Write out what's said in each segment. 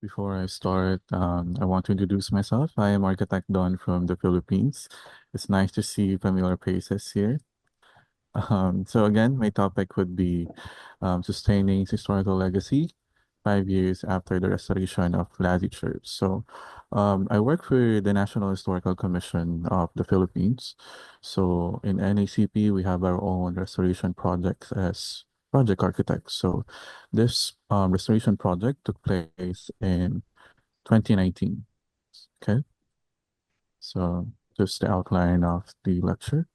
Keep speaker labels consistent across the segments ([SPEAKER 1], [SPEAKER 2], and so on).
[SPEAKER 1] Before I start, I want to introduce myself. I am Architect Don from the Philippines. It's nice to see familiar faces here. So again, my topic would be sustaining historical legacy 5 years after the restoration of Lazi Church. So I work for the National Historical Commission of the Philippines. So in NACP, we have our own restoration projects as project architects. So this restoration project took place in 2019. Okay, so just the outline of the lecture.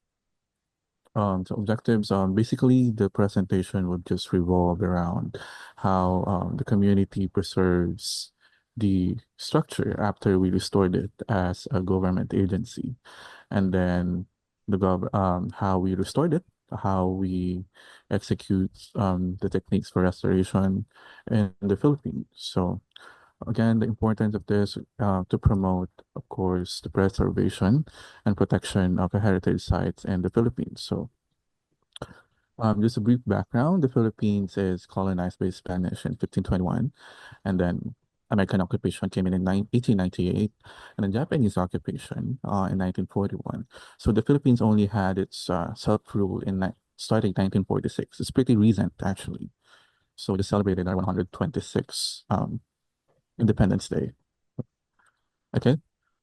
[SPEAKER 1] So objectives, basically the presentation would just revolve around how the community preserves the structure after we restored it as a government agency, and then how we restored it, how we execute the techniques for restoration in the Philippines. So again, the importance of this to promote, of course, the preservation and protection of the heritage sites in the Philippines. So, just a brief background: the Philippines is colonized by Spanish in 1521, and then American occupation came in 1898, and then Japanese occupation in 1941. So the Philippines only had its self-rule starting 1946. It's pretty recent, actually. So they celebrated our 126 Independence Day. Okay.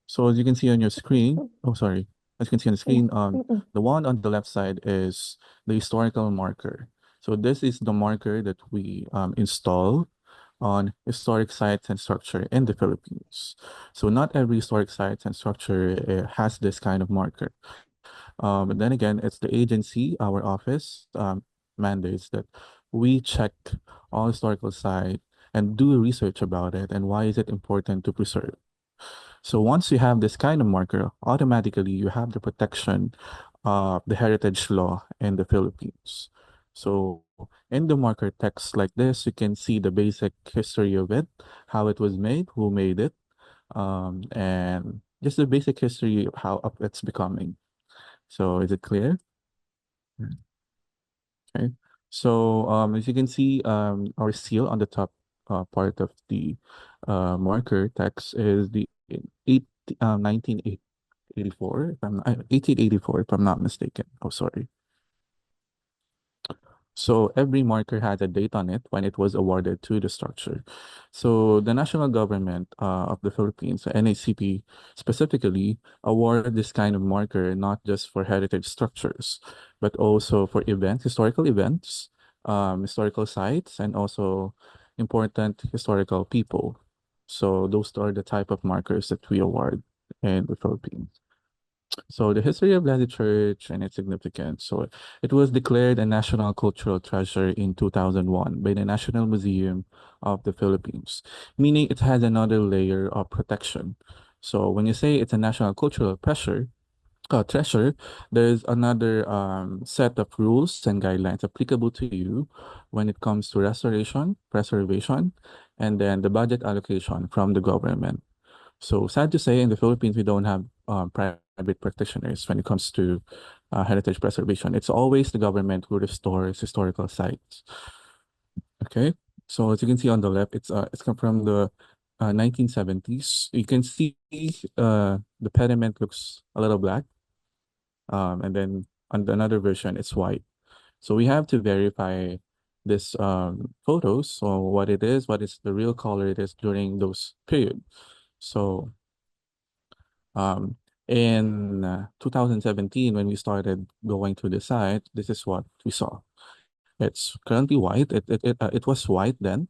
[SPEAKER 1] So as you can see on your screen, oh sorry, as you can see on the screen, the one on the left side is the historical marker. So this is the marker that we install on historic sites and structure in the Philippines. So not every historic sites and structure has this kind of marker. But then again, it's the agency, our office, mandates that we check all historical site and do research about it and why is it important to preserve. So once you have this kind of marker, automatically you have the protection of the heritage law in the Philippines. So in the marker text like this, you can see the basic history of it, how it was made, who made it, and just the basic history of how of it's becoming. So is it clear? Okay. So as you can see, our seal on the top part of the marker text is the 1984, if I'm not, 1884, if I'm not mistaken. Oh, sorry. So every marker had a date on it when it was awarded to the structure. So the national government of the Philippines, NACP specifically, award this kind of marker not just for heritage structures, but also for events, historical events, historical sites, and also important historical people. So those are the type of markers that we award in the Philippines. So the history of Latin Church and its significance. So it was declared a national cultural treasure in 2001 by the National Museum of the Philippines, meaning it has another layer of protection. So when you say it's a national cultural treasure, there's another set of rules and guidelines applicable to you when it comes to restoration, preservation, and then the budget allocation from the government. So sad to say, in the Philippines, we don't have private practitioners when it comes to heritage preservation. It's always the government who restores historical sites. Okay, so as you can see on the left, it's come from the 1970s. You can see the pediment looks a little black, and then on another version, it's white. So we have to verify this photos, so what is the real color it is during those period. So Um, in 2017, when we started going to the site, this is what we saw. It's currently white. It was white then,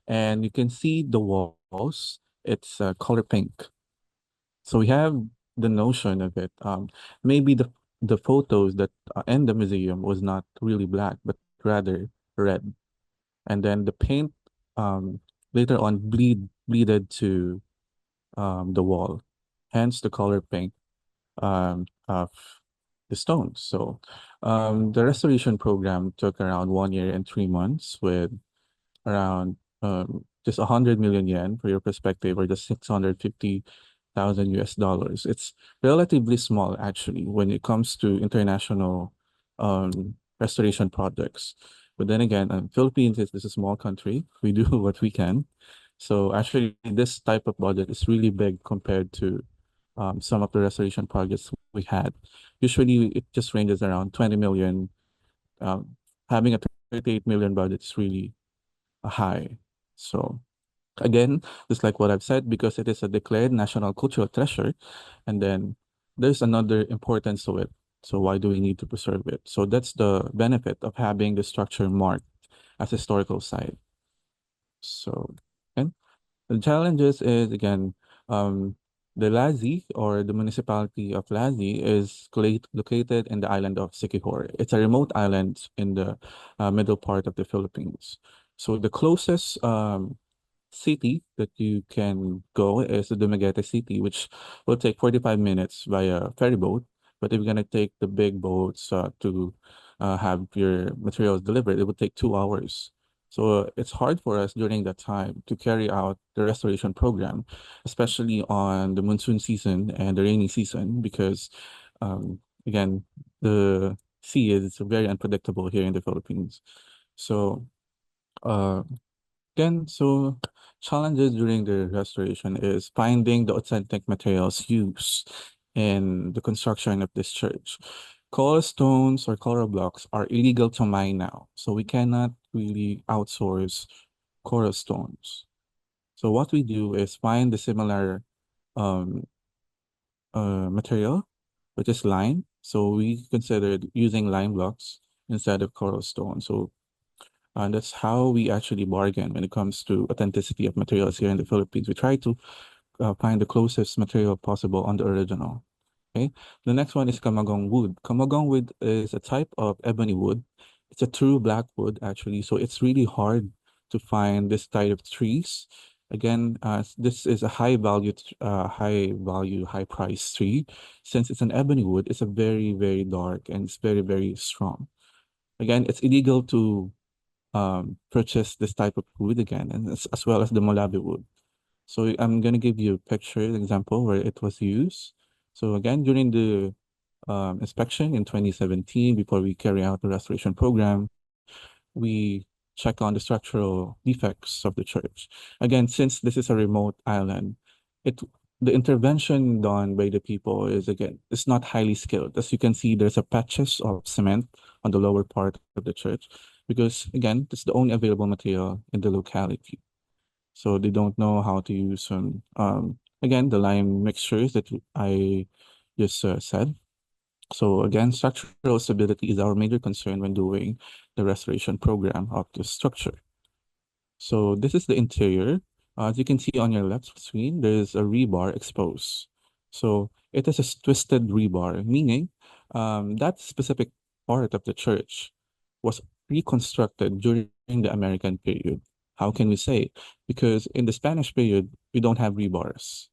[SPEAKER 1] and you can see the walls. It's color pink. So we have the notion of it. Maybe the photos that in the museum was not really black, but rather red. And then the paint later on bleeded to the wall, hence the color pink of the stones. So the restoration program took around 1 year and 3 months with around just 100 million yen for your perspective, or just 650,000 US dollars. It's relatively small actually when it comes to international restoration projects. But then again, Philippines is a small country. We do what we can. So actually, this type of budget is really big compared to some of the restoration projects we had. Usually, it just ranges around 20 million. Um, Having a 38 million budget is really high. So again, just like what I've said, because it is a declared national cultural treasure, and then there's another importance to it. So why do we need to preserve it? So that's the benefit of having the structure marked as historical site. So, and the challenges is again, um, the Lazi or the municipality of Lazi is located in the island of Siquijor. It's a remote island in the middle part of the Philippines. So the closest city that you can go is the Dumaguete City, which will take 45 minutes via ferry boat. But if you're gonna take the big boats to have your materials delivered, it would take 2 hours. So it's hard for us during that time to carry out the restoration program, especially on the monsoon season and the rainy season, because again, the sea is very unpredictable here in the Philippines. So uh, again, so challenges during the restoration is finding the authentic materials used in the construction of this church. Coral stones or coral blocks are illegal to mine now, so we cannot really outsource coral stones. So what we do is find the similar um, material, which is lime. So we considered using lime blocks instead of coral stone. So and that's how we actually bargain when it comes to authenticity of materials here in the Philippines. We try to find the closest material possible on the original. Okay. The next one is kamagong wood. Kamagong wood is a type of ebony wood. It's a true black wood actually. So it's really hard to find this type of trees. Again, this is a high price tree. Since it's an ebony wood, it's a very, very dark and it's very, very strong. Again, it's illegal to purchase this type of wood again, and as well as the Molabe wood. So I'm gonna give you a picture, an example where it was used. So again, during the inspection in 2017, before we carry out the restoration program, we check on the structural defects of the church. Again, since this is a remote island, it the intervention done by the people is again, it's not highly skilled. As you can see, there's a patches of cement on the lower part of the church because again, it's the only available material in the locality. So they don't know how to use some again the lime mixtures that I just said. So again, structural stability is our major concern when doing the restoration program of the structure. So this is the interior. As you can see on your left screen, there is a rebar exposed. So it is a twisted rebar, meaning that specific part of the church was reconstructed during the American period. How can we say? Because in the Spanish period, we don't have rebars.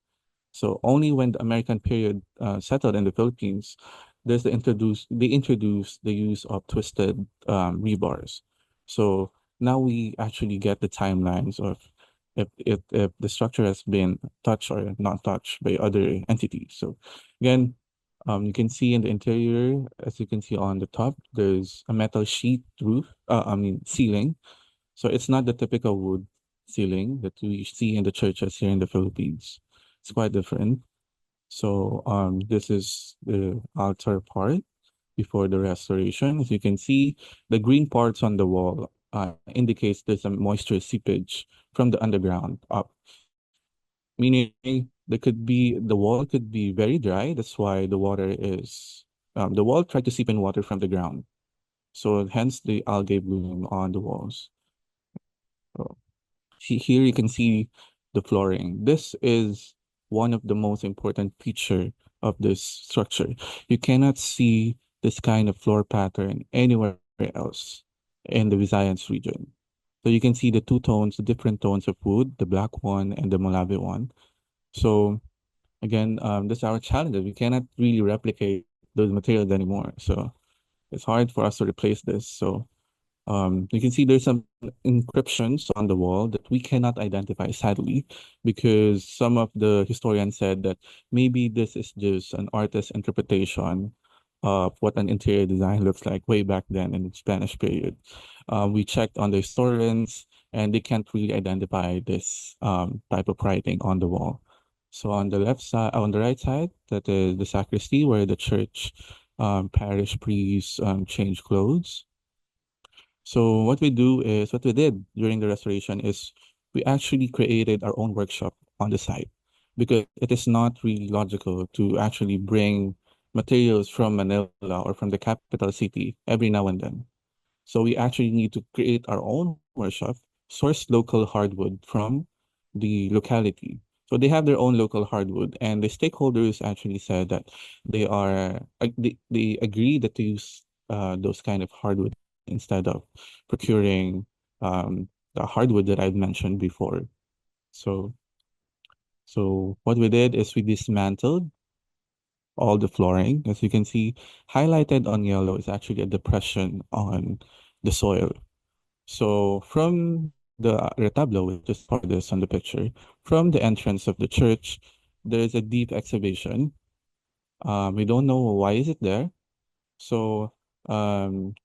[SPEAKER 1] So only when the American period settled in the Philippines, they introduced the use of twisted rebars. So now we actually get the timelines of if the structure has been touched or not touched by other entities. So again, you can see in the interior, as you can see on the top, there's a metal sheet roof, ceiling. So it's not the typical wood ceiling that we see in the churches here in the Philippines. It's quite different. So this is the altar part before the restoration. As you can see, the green parts on the wall indicates there's a moisture seepage from the underground up, meaning the wall could be very dry. That's why the wall tried to seep in water from the ground. So hence the algae bloom on the walls. So, here you can see the flooring. This is one of the most important feature of this structure. You cannot see this kind of floor pattern anywhere else in the Visayas region. So you can see the two tones, the different tones of wood, the black one and the Malave one. So again, that's our challenge. We cannot really replicate those materials anymore. So it's hard for us to replace this. So you can see there's some inscriptions on the wall that we cannot identify, sadly, because some of the historians said that maybe this is just an artist's interpretation of what an interior design looks like way back then in the Spanish period. We checked on the historians, and they can't really identify this type of writing on the wall. So on the left side, on the right side, that is the sacristy where the church parish priests change clothes. So what we did during the restoration is we actually created our own workshop on the site because it is not really logical to actually bring materials from Manila or from the capital city every now and then. So we actually need to create our own workshop, source local hardwood from the locality. So they have their own local hardwood, and the stakeholders actually said that they agree that to use those kind of hardwood instead of procuring the hardwood that I've mentioned before. So what we did is we dismantled all the flooring. As you can see, highlighted on yellow is actually a depression on the soil. So from the retablo, which is farthest on the picture, from the entrance of the church, there is a deep excavation. We don't know why is it there. So um,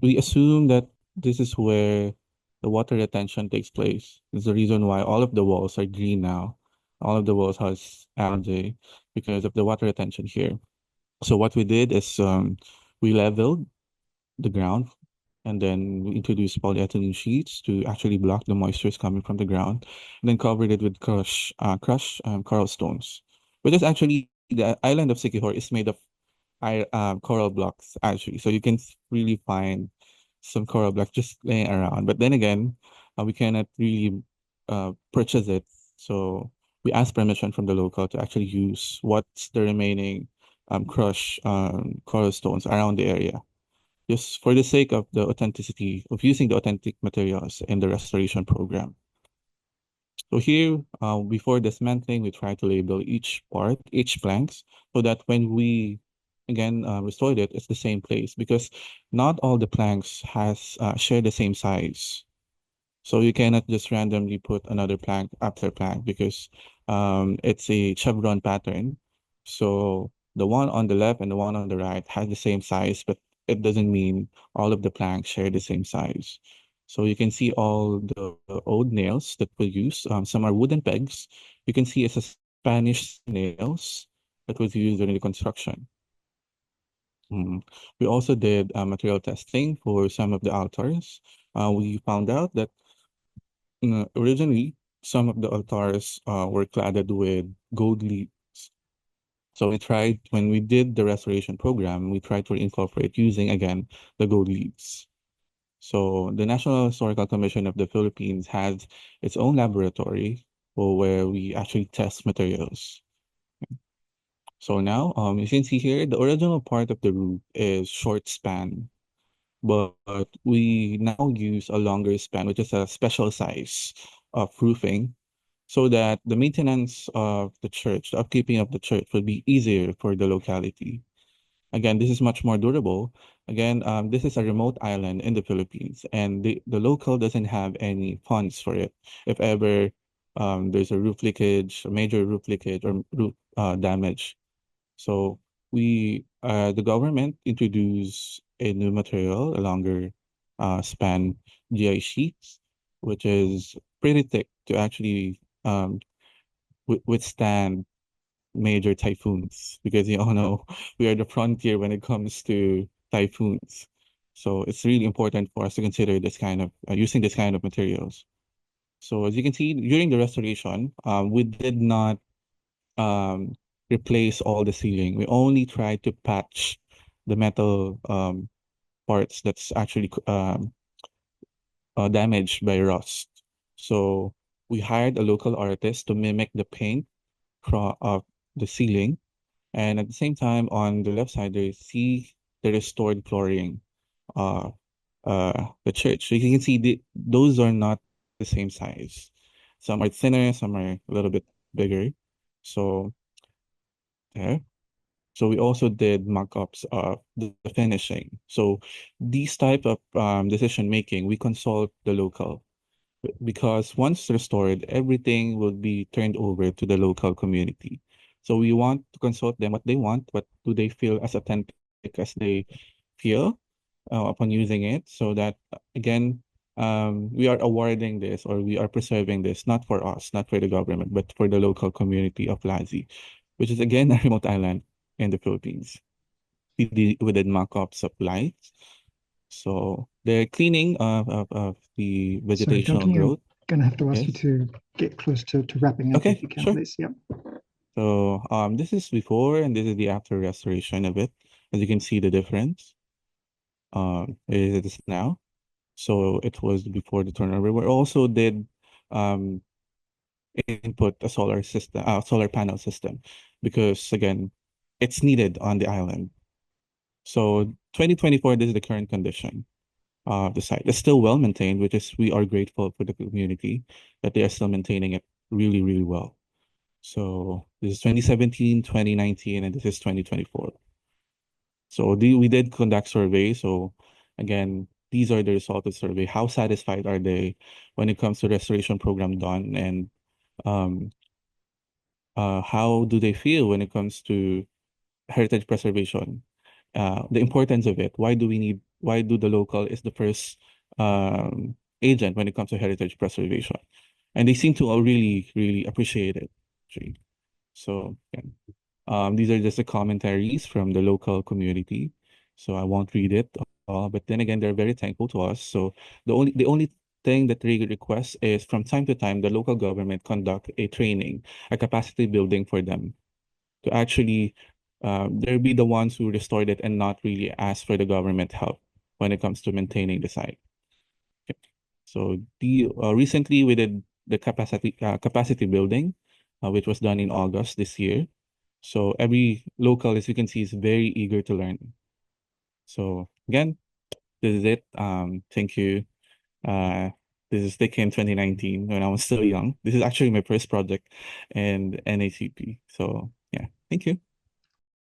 [SPEAKER 1] we assume that this is where the water retention takes place. It's the reason why all of the walls are green now. All of the walls has algae because of the water retention here. So what we did is we leveled the ground, and then we introduced polyethylene sheets to actually block the moistures coming from the ground, and then covered it with crushed coral stones, which is actually the island of Sikihor is made of coral blocks actually. So you can really find some coral blocks just laying around. But then again, we cannot really purchase it. So we asked permission from the local to actually use what's the remaining crushed coral stones around the area, just for the sake of the authenticity of using the authentic materials in the restoration program. So here, before dismantling, we try to label each part, each planks, so that when we again restored it, it's the same place because not all the planks has share the same size. So you cannot just randomly put another plank after plank because it's a chevron pattern. So the one on the left and the one on the right has the same size, but it doesn't mean all of the planks share the same size. So you can see all the old nails that we use. Some are wooden pegs. You can see it's a Spanish nails that was used during the construction. Mm. We also did material testing for some of the altars. We found out that originally, some of the altars were cladded with gold leaves. So when we did the restoration program, we tried to incorporate using again the gold leaves. So the National Historical Commission of the Philippines has its own laboratory where we actually test materials. So now, you can see here, the original part of the roof is short span, but we now use a longer span, which is a special size of roofing so that the maintenance of the church, the upkeeping of the church will be easier for the locality. Again, this is much more durable. Again, this is a remote island in the Philippines, and the local doesn't have any funds for it. If ever there's a roof leakage, a major roof leakage or roof damage. So the government introduced a new material, a longer span GI sheets, which is pretty thick to actually withstand major typhoons because you all know we are the frontier when it comes to typhoons. So it's really important for us to consider this kind of using this kind of materials. So as you can see, during the restoration, we did not um, replace all the ceiling. We only tried to patch the metal parts that's actually damaged by rust. So we hired a local artist to mimic the paint from the ceiling. And at the same time, on the left side, there you see the restored flooring, uh, the church. So you can see those are not the same size. Some are thinner, some are a little bit bigger. So there. So we also did mock-ups of the finishing. So these type of decision making, we consult the local because once restored, everything will be turned over to the local community. So we want to consult them what they want, what do they feel as authentic as they feel upon using it, so that again, we are awarding this, or we are preserving this, not for us, not for the government, but for the local community of Lazi, which is again a remote island in the Philippines. We did mock-ups of lights. So the cleaning of the
[SPEAKER 2] Sorry,
[SPEAKER 1] vegetational
[SPEAKER 2] Donking, I'm
[SPEAKER 1] growth.
[SPEAKER 2] going to have to ask you
[SPEAKER 1] Yes.
[SPEAKER 2] to get close to wrapping up if
[SPEAKER 1] Okay,
[SPEAKER 2] you can,
[SPEAKER 1] sure.
[SPEAKER 2] please. Yep.
[SPEAKER 1] So this is before and this is the after restoration of it. As you can see the difference. It is now. So it was before the turnover. We also did um input a solar panel system, because again, it's needed on the island. So 2024, this is the current condition of the site. It's still well maintained, which is we are grateful for the community that they are still maintaining it really, really well. So this is 2017, 2019, and this is 2024. So we did conduct surveys. So again, these are the results of the survey. How satisfied are they when it comes to restoration program done, and um, how do they feel when it comes to heritage preservation? The importance of it. Why do the local is the first agent when it comes to heritage preservation? And they seem to all really, really appreciate it. Actually. So yeah. These are just the commentaries from the local community. So I won't read it all, but then again, they're very thankful to us. So the only thing that they request is from time to time, the local government conduct a training, a capacity building for them to actually they'll be the ones who restored it and not really ask for the government help when it comes to maintaining the site. Okay. So the recently we did the capacity building, which was done in August this year. So every local, as you can see, is very eager to learn. So again, this is it. Thank you. Uh, this is taken in 2019 when I was still young. This is actually my first project in NACP. So yeah, thank you.